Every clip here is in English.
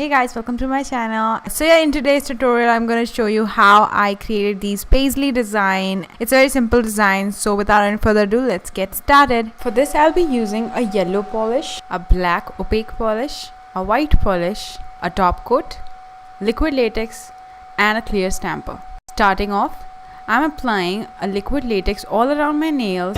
Hey guys, welcome to my channel. So yeah, in today's tutorial I'm going to show you how I created these Paisley design. It's a very simple design, so without any further ado, let's get started. For this I'll be using a yellow polish, a black opaque polish, a white polish, a top coat, liquid latex and a clear stamper. Starting off, I'm applying a liquid latex all around my nails.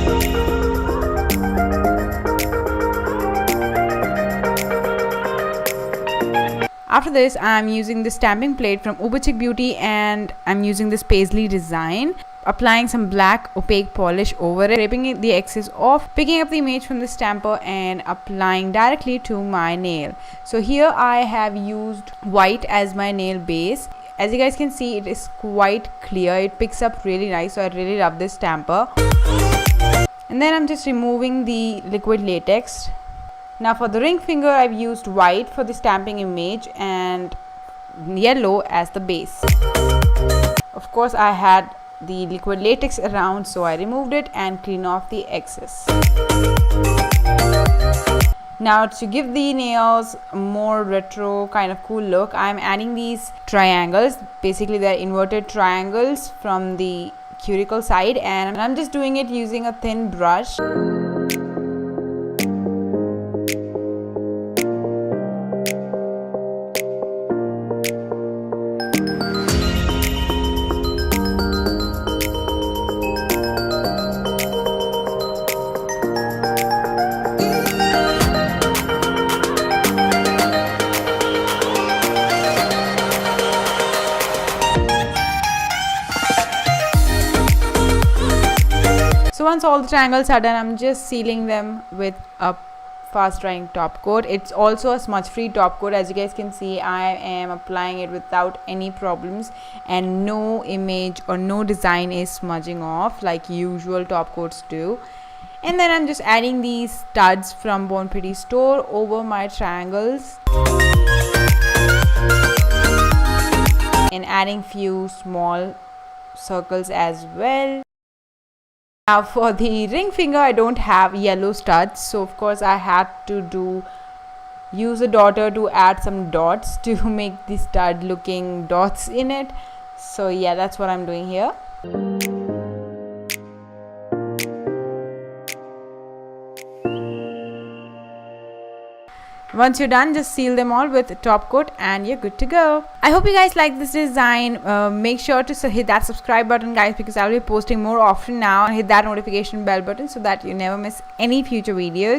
After this, I'm using the stamping plate from Chick Beauty and I'm using this Paisley design. Applying some black opaque polish over it, scraping the excess off, picking up the image from the stamper and applying directly to my nail. So here I have used white as my nail base. As you guys can see, it is quite clear. It picks up really nice, so I really love this stamper. And then I'm just removing the liquid latex. Now for the ring finger, I've used white for the stamping image and yellow as the base. Of course, I had the liquid latex around, so I removed it and clean off the excess. Now to give the nails a more retro kind of cool look, I'm adding these triangles. Basically, they're inverted triangles from the cuticle side, and I'm just doing it using a thin brush. So once all the triangles are done, I'm just sealing them with a fast drying top coat. It's also a smudge free top coat. As you guys can see, I am applying it without any problems and no image or no design is smudging off like usual top coats do. And then I'm just adding these studs from Bon Pretty store over my triangles and adding few small circles as well. Now for the ring finger, I don't have yellow studs, so of course I had to use a dotter to add some dots to make the stud looking dots in it. So yeah, that's what I'm doing here. Once you're done, just seal them all with a top coat and you're good to go. I hope you guys like this design. Make sure to hit that subscribe button, guys, because I'll be posting more often now. And hit that notification bell button so that you never miss any future videos.